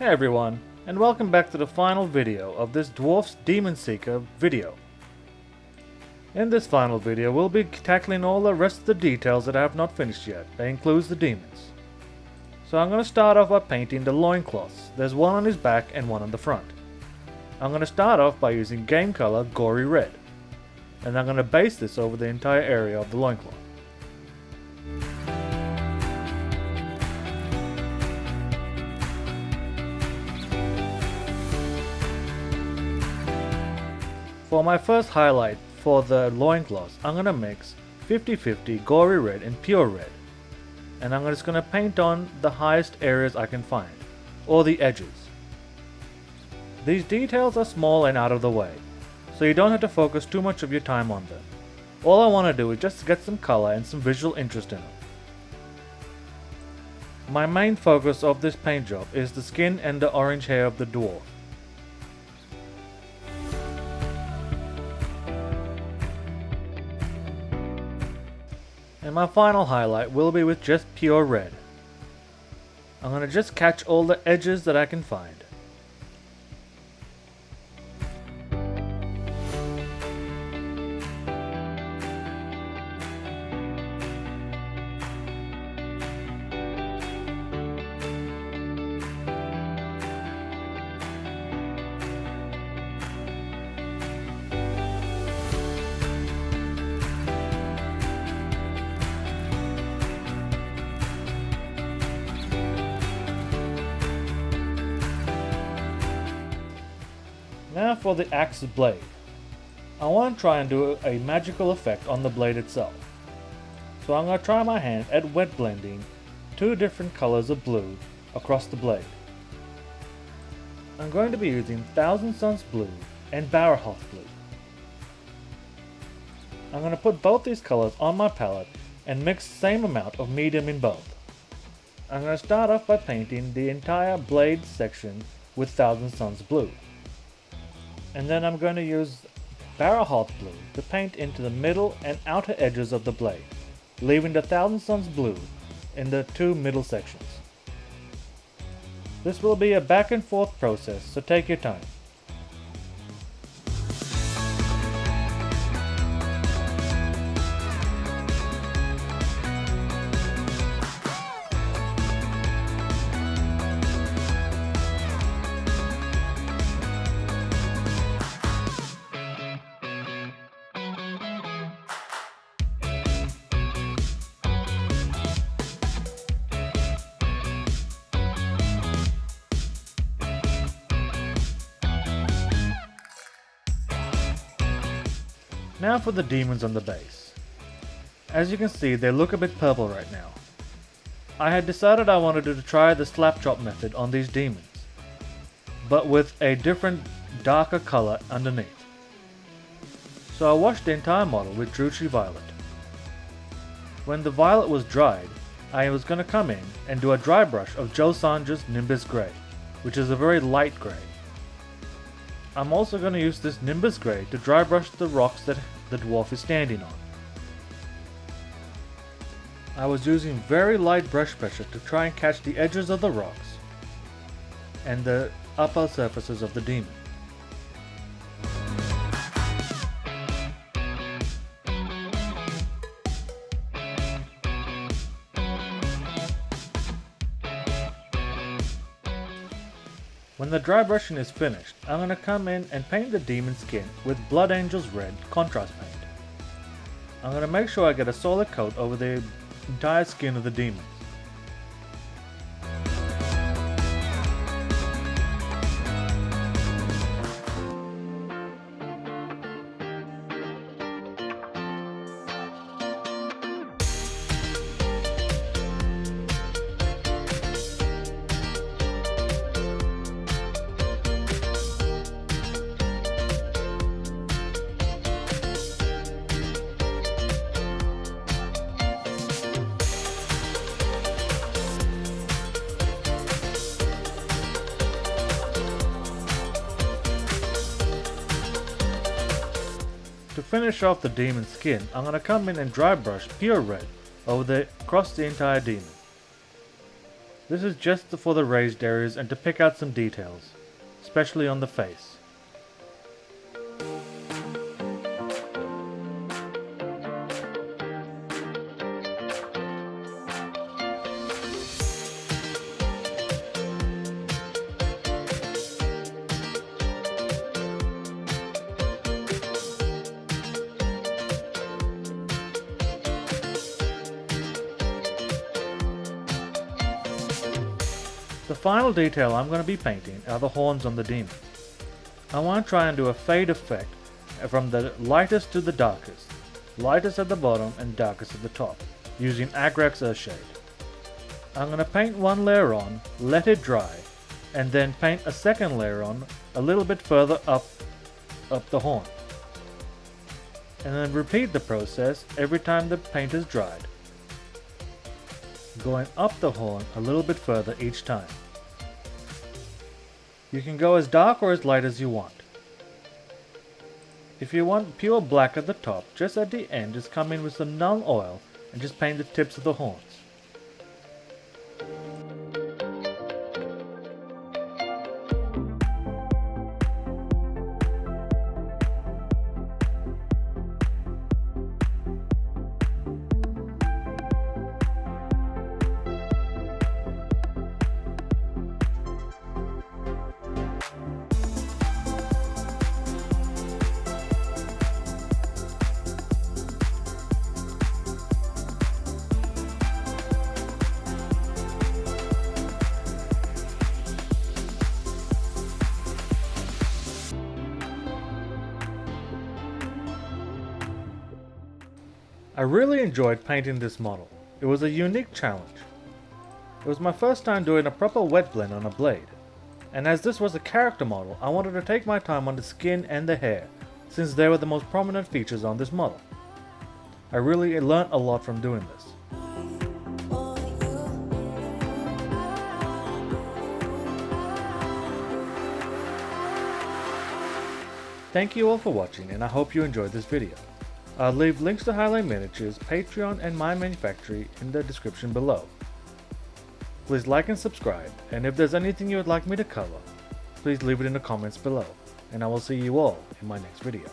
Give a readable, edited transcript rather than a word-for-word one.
Hey everyone, and welcome back to the final video of this Dwarf's Demon Seeker video. In this final video we'll be tackling all the rest of the details that I have not finished yet. That includes the demons. So I'm going to start off by painting the loincloths. There's one on his back and one on the front. I'm going to start off by using game color Gory Red. And I'm going to base this over the entire area of the loincloth. For my first highlight for the loincloths, I'm going to mix 50-50 Gory Red and Pure Red. And I'm just going to paint on the highest areas I can find, or the edges. These details are small and out of the way, so you don't have to focus too much of your time on them. All I want to do is just get some color and some visual interest in them. My main focus of this paint job is the skin and the orange hair of the dwarf. And my final highlight will be with just pure red. I'm going to just catch all the edges that I can find. Now for the axe blade. I want to try and do a magical effect on the blade itself. So I'm going to try my hand at wet blending two different colors of blue across the blade. I'm going to be using Thousand Suns Blue and Bauerhof Blue. I'm going to put both these colors on my palette and mix the same amount of medium in both. I'm going to start off by painting the entire blade section with Thousand Suns Blue. And then I'm going to use Bauerhof Blue to paint into the middle and outer edges of the blade, leaving the Thousand Suns Blue in the two middle sections. This will be a back and forth process, so take your time. Now for the demons on the base. As you can see, they look a bit purple right now. I had decided I wanted to try the slap chop method on these demons, but with a different darker color underneath. So I washed the entire model with DRYBRUSH Violet. When the violet was dried, I was going to come in and do a dry brush of SONJAS NIUMBUS Grey, which is a very light grey. I'm also going to use this NIUMBUS Grey to dry brush the rocks that the dwarf is standing on. I was using very light brush pressure to try and catch the edges of the rocks and the upper surfaces of the demon. When the dry brushing is finished, I'm going to come in and paint the demon skin with Blood Angel's Red contrast paint. I'm going to make sure I get a solid coat over the entire skin of the demon. To finish off the demon skin, I'm going to come in and dry brush pure red across the entire demon. This is just for the raised areas and to pick out some details, especially on the face. The final detail I'm going to be painting are the horns on the demon. I want to try and do a fade effect from the lightest to the darkest, lightest at the bottom and darkest at the top, using Agrax Earthshade. I'm going to paint one layer on, let it dry, and then paint a second layer on a little bit further up the horn. And then repeat the process every time the paint is dried, going up the horn a little bit further each time. You can go as dark or as light as you want. If you want pure black at the top, just at the end just come in with some null oil and just paint the tips of the horns. I really enjoyed painting this model. It was a unique challenge. It was my first time doing a proper wet blend on a blade, and as this was a character model, I wanted to take my time on the skin and the hair, since they were the most prominent features on this model. I really learnt a lot from doing this. Thank you all for watching, and I hope you enjoyed this video. I'll leave links to Highland Miniatures, Patreon and my manufactory in the description below. Please like and subscribe, and if there's anything you would like me to cover, please leave it in the comments below, and I will see you all in my next video.